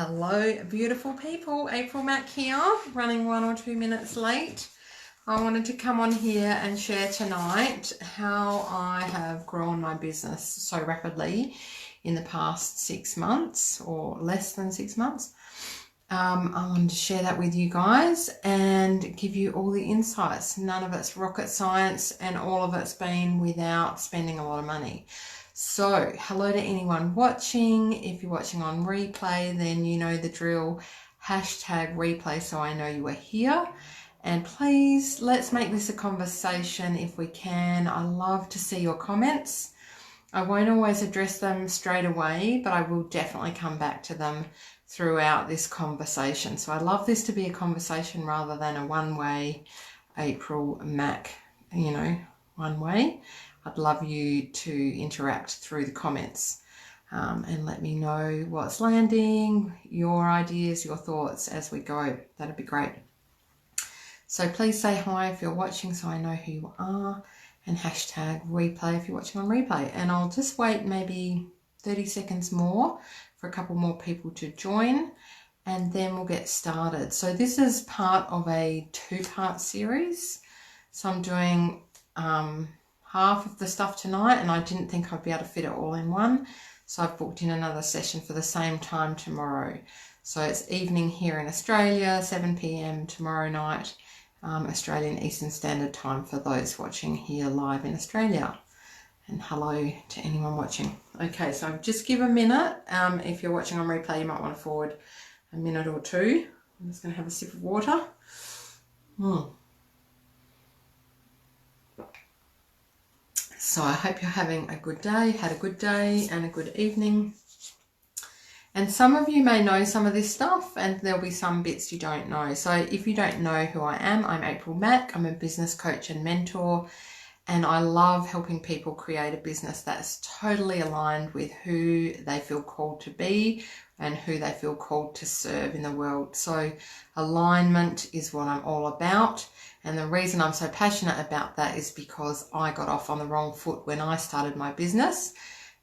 Hello, beautiful people. April Mack here, running 1 or 2 minutes late. I wanted to come on here and share tonight how I have grown my business so rapidly in the past 6 months or less than 6 months. I wanted to share that with you guys and give you all the insights. None of it's rocket science and all of it's been without spending a lot of money. So hello to anyone watching. If you're watching on replay, then you know the drill. Hashtag replay so I know you are here. And please, let's make this a conversation if we can. I love to see your comments. I won't always address them straight away, but I will definitely come back to them throughout this conversation. So I love this to be a conversation rather than a one-way April Mack, one way. I'd love you to interact through the comments and let me know what's landing, your ideas, your thoughts as we go. That'd be great. So please say hi if you're watching so I know who you are, and hashtag replay if you're watching on replay. And I'll just wait maybe 30 seconds more for a couple more people to join, and then we'll get started. So this is part of a 2-part series. So I'm doing half of the stuff tonight, and I didn't think I'd be able to fit it all in one. So I've booked in another session for the same time tomorrow. So it's evening here in Australia, 7 p.m. tomorrow night, Australian Eastern Standard Time for those watching here live in Australia. And hello to anyone watching. Okay, so just give a minute. If you're watching on replay, you might want to forward a minute or two. I'm just going to have a sip of water. So I hope you're having a good day, had a good day and a good evening. And some of you may know some of this stuff, and there'll be some bits you don't know. So if you don't know who I am, I'm April Mack. I'm a business coach and mentor, and I love helping people create a business that's totally aligned with who they feel called to be and who they feel called to serve in the world. So alignment is what I'm all about. And the reason I'm so passionate about that is because I got off on the wrong foot when I started my business,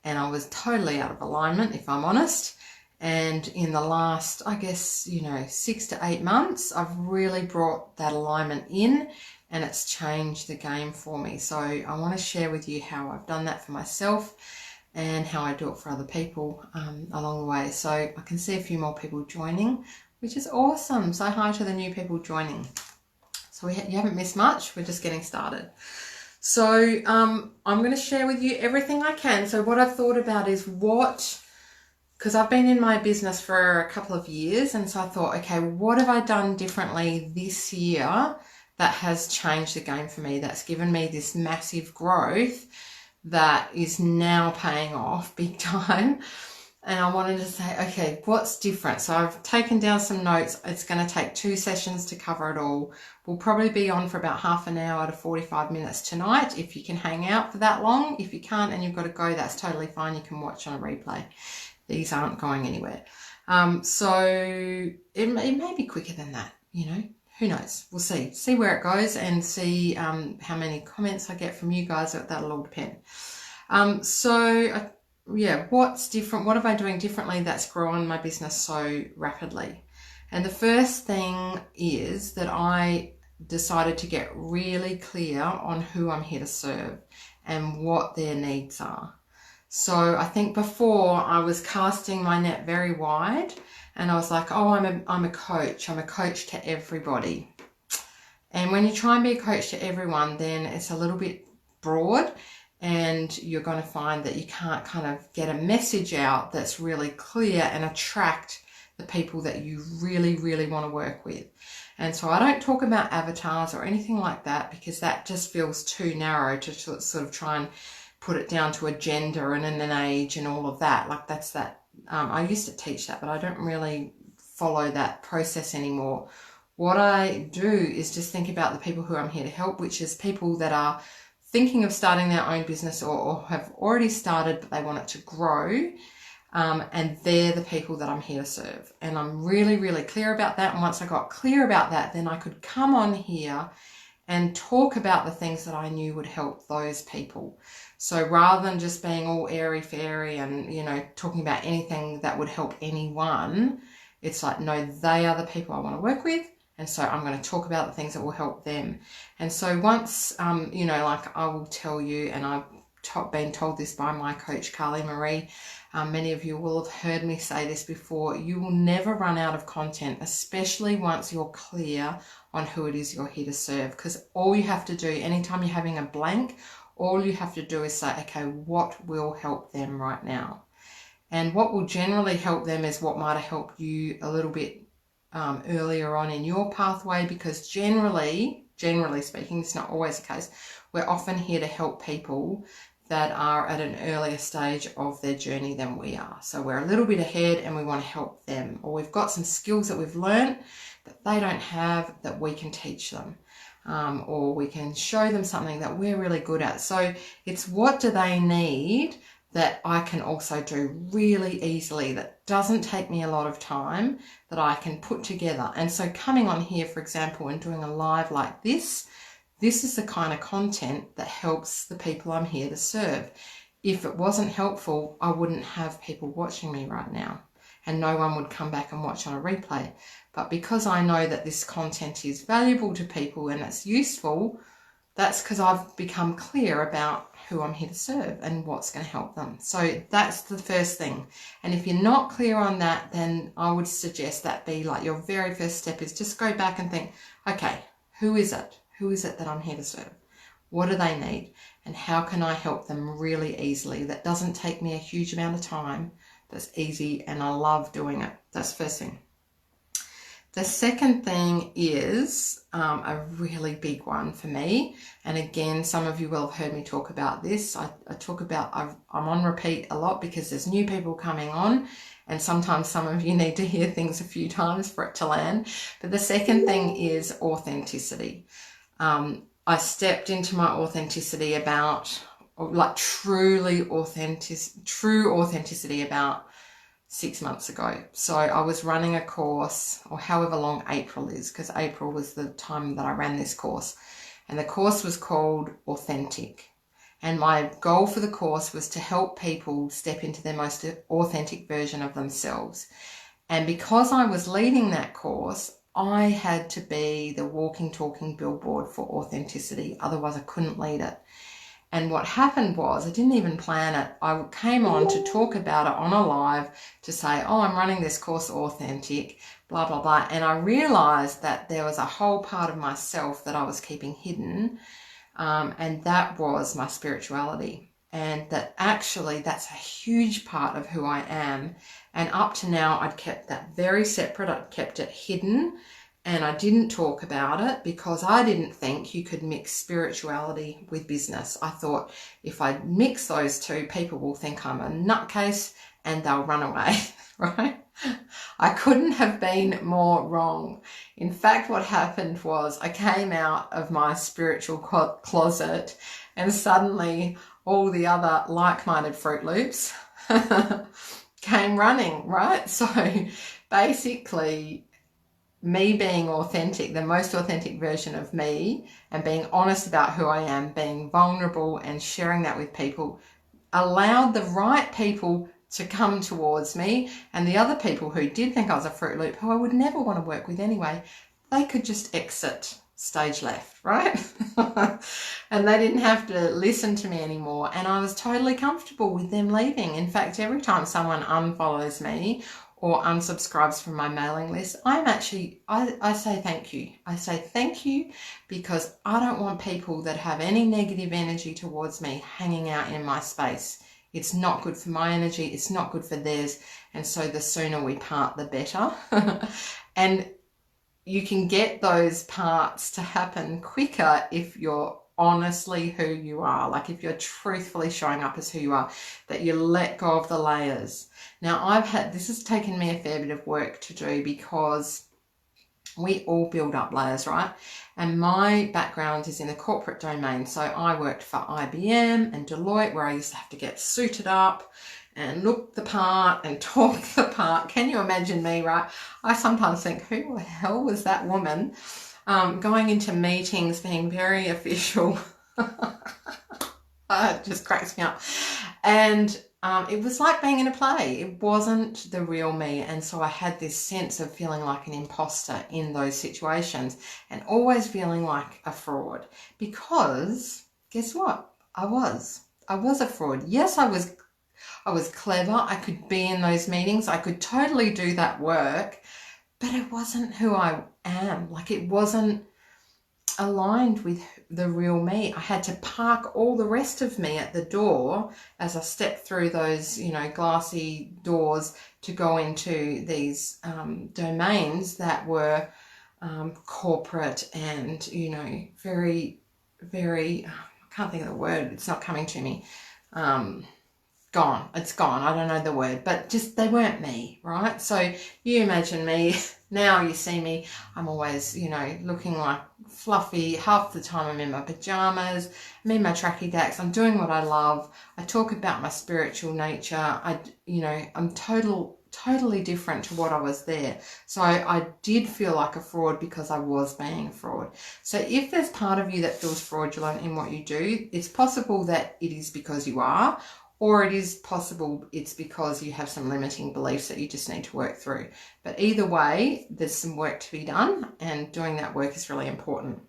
and I was totally out of alignment, if I'm honest. And in the last, 6 to 8 months, I've really brought that alignment in, and it's changed the game for me. So I want to share with you how I've done that for myself and how I do it for other people along the way. So I can see a few more people joining, which is awesome. Say hi to the new people joining. So you haven't missed much. We're just getting started. So I'm going to share with you everything I can. So what I've thought about is because I've been in my business for a couple of years, and so I thought, okay, what have I done differently this year that has changed the game for me, that's given me this massive growth that is now paying off big time. And I wanted to say, okay, what's different? So I've taken down some notes. It's going to take 2 sessions to cover it all. We'll probably be on for about half an hour to 45 minutes tonight, if you can hang out for that long. If you can't and you've got to go, that's totally fine. You can watch on a replay. These aren't going anywhere. So it may be quicker than that, who knows? We'll see where it goes, and see how many comments I get from you guys. That'll all depend. What's different? What am I doing differently that's grown my business so rapidly? And the first thing is that I decided to get really clear on who I'm here to serve and what their needs are. So I think before I was casting my net very wide, and I was like, oh, I'm a coach. I'm a coach to everybody. And when you try and be a coach to everyone, then it's a little bit broad, and you're going to find that you can't kind of get a message out that's really clear and attract the people that you really, really want to work with. And so I don't talk about avatars or anything like that, because that just feels too narrow to sort of try and put it down to a gender and an age and all of that. Like that's that. I used to teach that, but I don't really follow that process anymore. What I do is just think about the people who I'm here to help, which is people that are thinking of starting their own business or have already started, but they want it to grow. And they're the people that I'm here to serve. And I'm really, really clear about that. And once I got clear about that, then I could come on here and talk about the things that I knew would help those people. So rather than just being all airy-fairy and, talking about anything that would help anyone, It's like, no, they are the people I want to work with. And so I'm going to talk about the things that will help them. And so once, you know, like I will tell you, and I've been told this by my coach, Carly Marie, many of you will have heard me say this before, you will never run out of content, especially once you're clear on who it is you're here to serve. Because all you have to do, anytime you're having a blank, all you have to do is say, okay, what will help them right now? And what will generally help them is what might have helped you a little bit earlier on in your pathway, because generally speaking, it's not always the case, we're often here to help people that are at an earlier stage of their journey than we are. So we're a little bit ahead and we want to help them, or we've got some skills that we've learned that they don't have that we can teach them, or we can show them something that we're really good at. So it's what do they need that I can also do really easily, that doesn't take me a lot of time, that I can put together. And so coming on here, for example, and doing a live like this is the kind of content that helps the people I'm here to serve. If it wasn't helpful, I wouldn't have people watching me right now, and no one would come back and watch on a replay. But because I know that this content is valuable to people and it's useful, that's because I've become clear about who I'm here to serve and what's going to help them. So that's the first thing. And if you're not clear on that, then I would suggest that be like your very first step is just go back and think, okay, who is it? Who is it that I'm here to serve? What do they need? And how can I help them really easily? That doesn't take me a huge amount of time. That's easy and I love doing it. That's the first thing. The second thing is a really big one for me. And again, some of you will have heard me talk about this. I talk about, I'm on repeat a lot because there's new people coming on. And sometimes some of you need to hear things a few times for it to land. But the second thing is authenticity. I stepped into my authenticity about, like true authenticity about 6 months ago. So I was running a course, or however long April is, because April was the time that I ran this course. And the course was called Authentic. And my goal for the course was to help people step into their most authentic version of themselves. And because I was leading that course, I had to be the walking, talking billboard for authenticity. Otherwise, I couldn't lead it. And what happened was, I didn't even plan it. I came on to talk about it on a live to say, oh, I'm running this course Authentic, blah, blah, blah. And I realized that there was a whole part of myself that I was keeping hidden. And that was my spirituality. And that actually that's a huge part of who I am. And up to now, I'd kept that very separate. I'd kept it hidden. And I didn't talk about it because I didn't think you could mix spirituality with business. I thought if I mix those two, people will think I'm a nutcase and they'll run away, right? I couldn't have been more wrong. In fact, what happened was I came out of my spiritual closet and suddenly all the other like-minded Fruit Loops came running, right? So basically, me being authentic, the most authentic version of me, and being honest about who I am, being vulnerable and sharing that with people, allowed the right people to come towards me, and the other people who did think I was a Fruit Loop, who I would never want to work with anyway, they could just exit stage left, right? And they didn't have to listen to me anymore, and I was totally comfortable with them leaving. In fact, every time someone unfollows me or unsubscribes from my mailing list, I say thank you. I say thank you because I don't want people that have any negative energy towards me hanging out in my space. It's not good for my energy. It's not good for theirs. And so the sooner we part, the better. And you can get those parts to happen quicker if you're honestly who you are, like if you're truthfully showing up as who you are, that you let go of the layers. Now this has taken me a fair bit of work to do because we all build up layers, right? And my background is in the corporate domain. So I worked for IBM and Deloitte, where I used to have to get suited up and look the part and talk the part. Can you imagine me, right? I sometimes think, who the hell was that woman? Going into meetings, being very official. It just cracks me up. And it was like being in a play. It wasn't the real me. And so I had this sense of feeling like an imposter in those situations and always feeling like a fraud, because guess what? I was a fraud. Yes, I was clever. I could be in those meetings. I could totally do that work, but it wasn't who I am. Like, it wasn't aligned with the real me. I had to park all the rest of me at the door as I stepped through those, glassy doors to go into these domains that were corporate and, very, very, I can't think of the word. It's not coming to me. Gone. It's gone. I don't know the word, but just they weren't me, right? So you imagine me now, you see me, I'm always, looking like fluffy. Half the time I'm in my pajamas, I'm in my tracky dacks, I'm doing what I love. I talk about my spiritual nature. I'm totally different to what I was there. So I did feel like a fraud because I was being a fraud. So if there's part of you that feels fraudulent in what you do, it's possible that it is because you are, or it is possible it's because you have some limiting beliefs that you just need to work through. But either way, there's some work to be done, and doing that work is really important.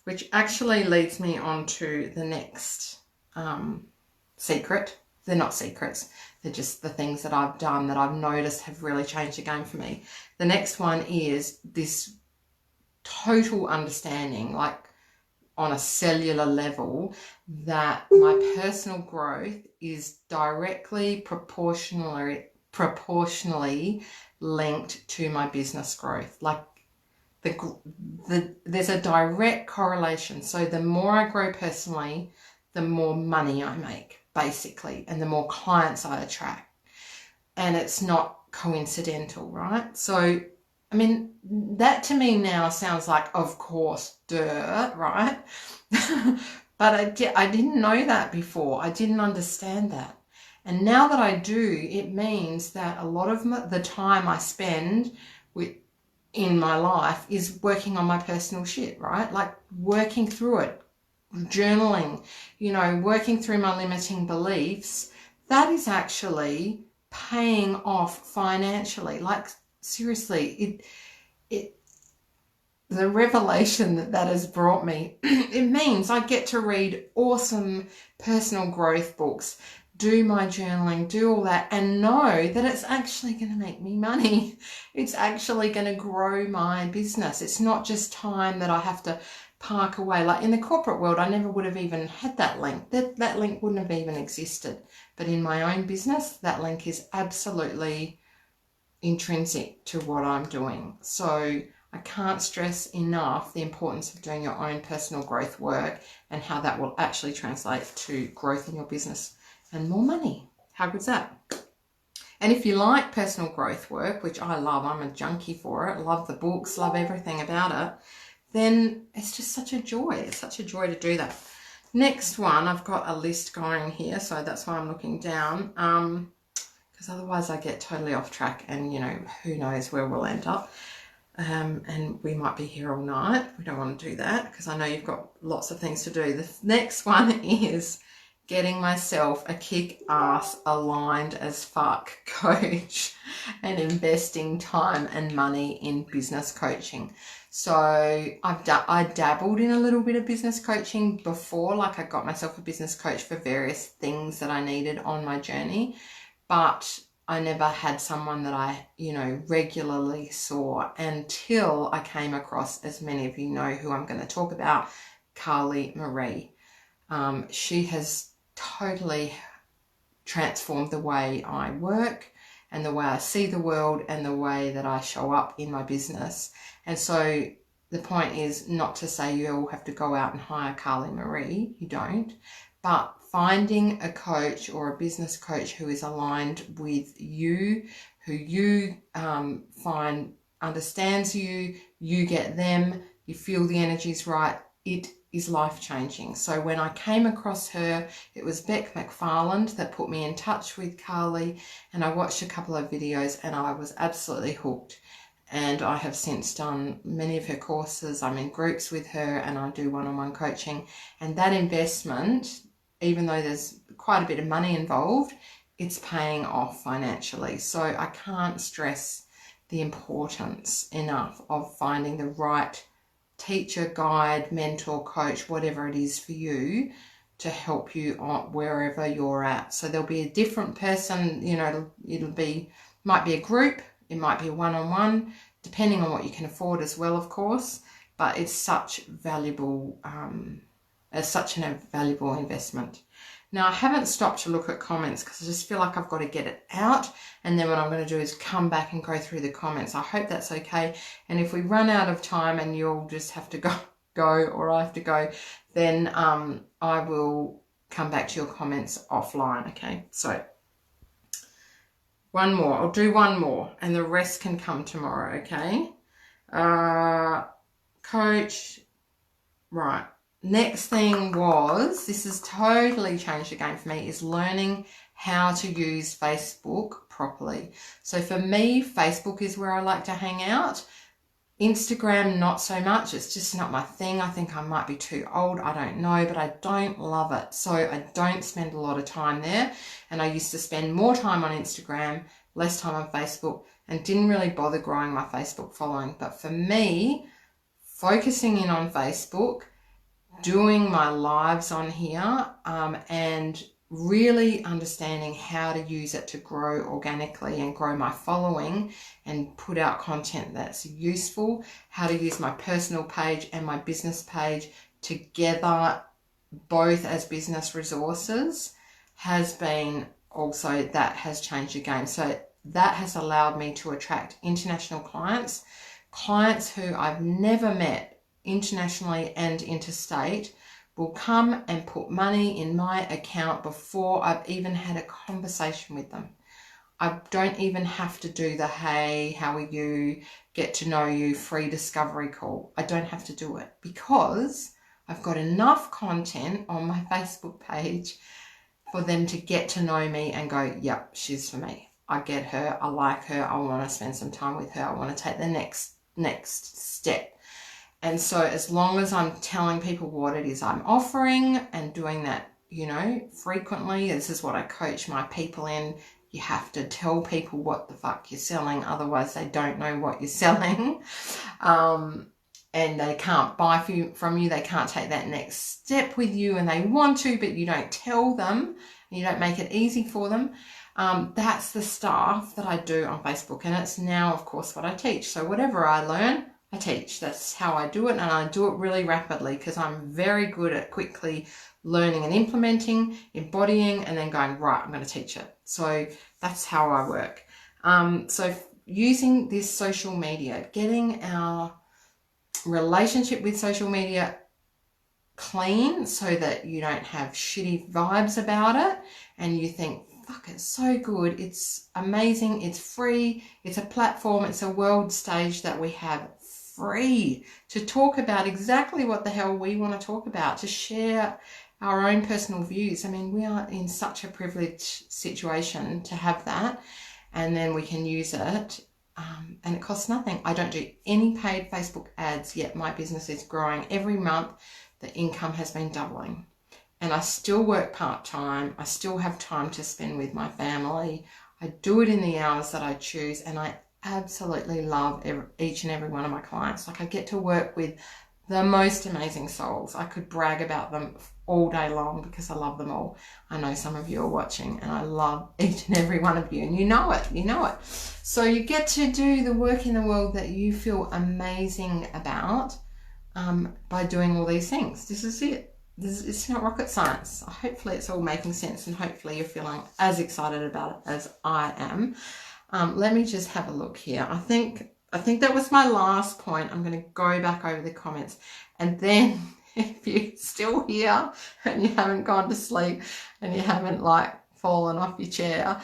Which actually leads me on to the next secret. They're not secrets. They're just the things that I've done that I've noticed have really changed the game for me. The next one is this total understanding, like on a cellular level, that my personal growth is directly proportionally linked to my business growth. Like there's a direct correlation. So the more I grow personally, the more money I make, basically, and the more clients I attract. And it's not coincidental, right? So I mean, that to me now sounds like, of course, duh, right? But I didn't know that before. I didn't understand that. And now that I do, it means that a lot of the time I spend in my life is working on my personal shit, right? Like working through it, journaling, working through my limiting beliefs. That is actually paying off financially. Like, seriously, the revelation that has brought me, it means I get to read awesome personal growth books, do my journaling, do all that, and know that it's actually going to make me money. It's actually going to grow my business. It's not just time that I have to park away. Like in the corporate world, I never would have even had that link. That link wouldn't have even existed. But in my own business, that link is absolutely intrinsic to what I'm doing. So I can't stress enough the importance of doing your own personal growth work and how that will actually translate to growth in your business and more money. How good's that? And if you like personal growth work, which I love, I'm a junkie for it, love the books, love everything about it, then it's just such a joy. It's such a joy to do that. Next one, I've got a list going here, so that's why I'm looking down. Because otherwise I get totally off track and, who knows where we'll end up. And we might be here all night. We don't want to do that because I know you've got lots of things to do. The next one is getting myself a kick-ass aligned as fuck coach and investing time and money in business coaching. So I dabbled in a little bit of business coaching before, like I got myself a business coach for various things that I needed on my journey, but I never had someone that I, regularly saw until I came across, as many of you know who I'm going to talk about, Carly Marie. She has totally transformed the way I work and the way I see the world and the way that I show up in my business. And so the point is not to say you all have to go out and hire Carly Marie. You don't. But finding a coach or a business coach who is aligned with you, who you find understands you, you get them, you feel the energy's right, it is life-changing. So when I came across her, it was Beck McFarland that put me in touch with Carly, and I watched a couple of videos and I was absolutely hooked. And I have since done many of her courses. I'm in groups with her and I do one-on-one coaching. And that investment, even though there's quite a bit of money involved, it's paying off financially. So I can't stress the importance enough of finding the right teacher, guide, mentor, coach, whatever it is for you to help you on wherever you're at. So there'll be a different person, you know, might be a group, it might be a one-on-one, depending on what you can afford as well, of course. But it's such valuable, such a valuable investment. Now, I haven't stopped to look at comments because I just feel like I've got to get it out. And then what I'm going to do is come back and go through the comments. I hope that's okay. And if we run out of time and you'll just have to go or I have to go, then I will come back to your comments offline, okay? So one more. I'll do one more and the rest can come tomorrow, okay? Coach, right. Next thing was, this has totally changed the game for me, is learning how to use Facebook properly. So for me, Facebook is where I like to hang out. Instagram, not so much. It's just not my thing. I think I might be too old. I don't know, but I don't love it. So I don't spend a lot of time there. And I used to spend more time on Instagram, less time on Facebook, and didn't really bother growing my Facebook following. But for me, focusing in on Facebook, doing my lives on here, and really understanding how to use it to grow organically and grow my following and put out content that's useful, how to use my personal page and my business page together, both as business resources, has been also, that has changed the game. So that has allowed me to attract international clients who I've never met internationally and interstate, will come and put money in my account before I've even had a conversation with them. I don't even have to do the, hey, how are you, get to know you, free discovery call. I don't have to do it because I've got enough content on my Facebook page for them to get to know me and go, yep, she's for me. I get her, I like her, I want to spend some time with her, I want to take the next step. And so as long as I'm telling people what it is I'm offering and doing that, you know, frequently, this is what I coach my people in. You have to tell people what the fuck you're selling. Otherwise they don't know what you're selling. And they can't buy from you. They can't take that next step with you and they want to, but you don't tell them and you don't make it easy for them. That's the stuff that I do on Facebook. And it's now, of course, what I teach. So whatever I learn, I teach. That's how I do it, and I do it really rapidly because I'm very good at quickly learning and implementing, embodying, and then going, right, I'm going to teach it. So that's how I work. So using this social media, getting our relationship with social media clean so that you don't have shitty vibes about it and you think, fuck, it's so good, it's amazing, it's free, it's a platform, it's a world stage that we have free to talk about exactly what the hell we want to talk about, to share our own personal views. I mean, we are in such a privileged situation to have that, and then we can use it, and it costs nothing. I don't do any paid Facebook ads yet. My business is growing every month. The income has been doubling, and I still work part-time. I still have time to spend with my family. I do it in the hours that I choose, and I absolutely love each and every one of my clients. Like, I get to work with the most amazing souls. I could brag about them all day long because I love them all. I know some of you are watching and I love each and every one of you, and you know it. So you get to do the work in the world that you feel amazing about by doing all these things. This is it. It's not rocket science. Hopefully it's all making sense, and hopefully you're feeling as excited about it as I am. Let me just have a look here. I think that was my last point. I'm going to go back over the comments, and then if you're still here and you haven't gone to sleep and you haven't like fallen off your chair,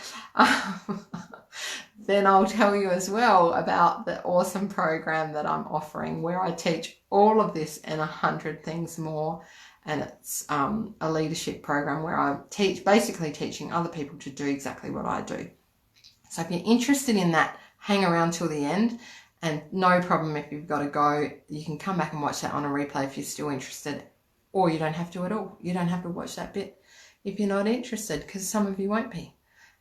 then I'll tell you as well about the awesome program that I'm offering where I teach all of this and 100 things more. And it's a leadership program where I basically teaching other people to do exactly what I do. So if you're interested in that, hang around till the end, and no problem if you've got to go. You can come back and watch that on a replay if you're still interested, or you don't have to at all. You don't have to watch that bit if you're not interested, because some of you won't be.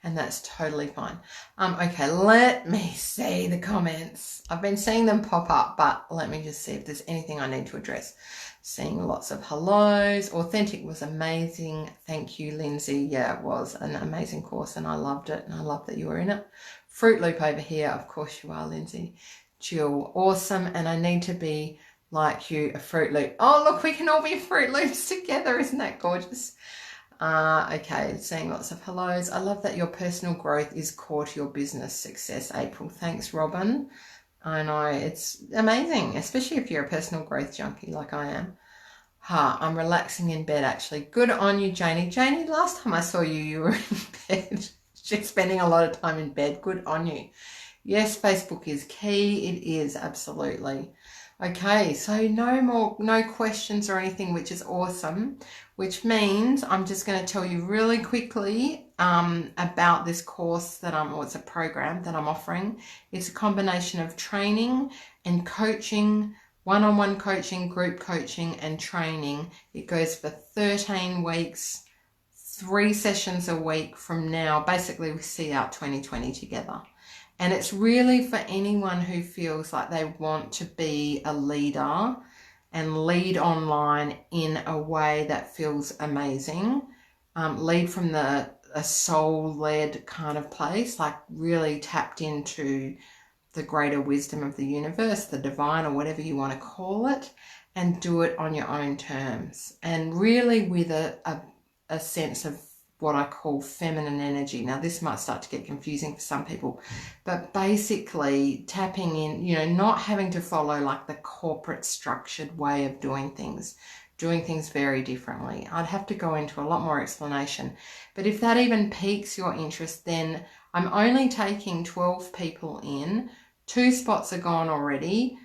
and that's totally fine. Okay, let me see the comments. I've been seeing them pop up, but let me just see if there's anything I need to address. Seeing lots of hellos. Authentic was amazing. Thank you, Lindsay. Yeah, it was an amazing course and I loved it, and I love that you were in it. Fruit Loop over here. Of course you are, Lindsay. Jill, awesome. And I need to be like you, a Fruit Loop. Oh, look, we can all be Fruit Loops together. Isn't that gorgeous? Okay, seeing lots of hellos. I love that your personal growth is core to your business success, April. Thanks, Robin. I know, it's amazing, especially if you're a personal growth junkie like I am. I'm relaxing in bed, actually. Good on you, Janie. Janie, last time I saw you, you were in bed. She's spending a lot of time in bed. Good on you. Yes, Facebook is key. It is, absolutely. Okay, so no questions or anything, which is awesome, which means I'm just going to tell you really quickly about this course that it's a program that I'm offering. It's a combination of training and coaching, one-on-one coaching, group coaching and training. It goes for 13 weeks, 3 sessions a week from now. Basically, we see out 2020 together. And it's really for anyone who feels like they want to be a leader and lead online in a way that feels amazing. Lead from a soul-led kind of place, like really tapped into the greater wisdom of the universe, the divine, or whatever you want to call it, and do it on your own terms. And really with a sense of what I call feminine energy. Now, this might start to get confusing for some people, but basically tapping in, not having to follow like the corporate structured way of doing things very differently. I'd have to go into a lot more explanation, but if that even piques your interest, then I'm only taking 12 people in. 2 spots are gone already.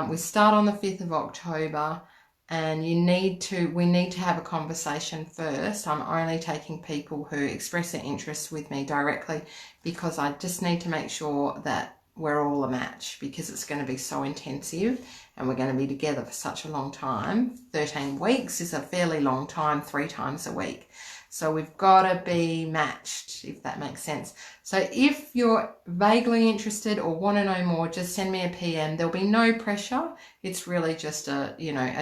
We start on the 5th of October. And we need to have a conversation first. I'm only taking people who express their interest with me directly, because I just need to make sure that we're all a match, because it's going to be so intensive and we're going to be together for such a long time. 13 weeks is a fairly long time, 3 times a week. So we've got to be matched, if that makes sense. So if you're vaguely interested or want to know more, just send me a PM. There'll be no pressure. It's really just a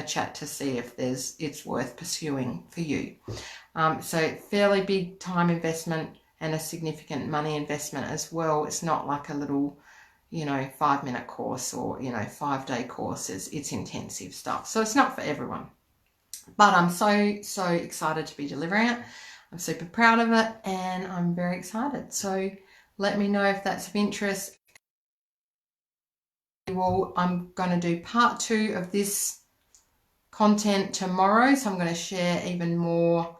chat to see if it's worth pursuing for you. So fairly big time investment and a significant money investment as well. It's not like a little, 5-minute course or, 5-day courses. It's intensive stuff. So it's not for everyone. But I'm so excited to be delivering it. I'm super proud of it and I'm very excited. So let me know if that's of interest. I'm going to do part 2 of this content tomorrow. So I'm going to share even more.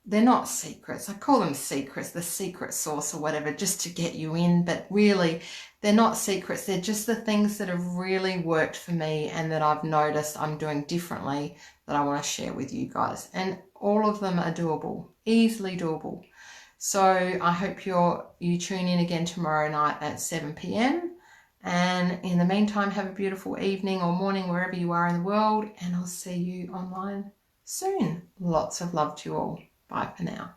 They're not secrets. I call them secrets, the secret sauce or whatever, just to get you in. But really, they're not secrets. They're just the things that have really worked for me and that I've noticed I'm doing differently that I want to share with you guys. And all of them are doable, easily doable. So I hope you tune in again tomorrow night at 7 p.m. And in the meantime, have a beautiful evening or morning wherever you are in the world. And I'll see you online soon. Lots of love to you all. Bye for now.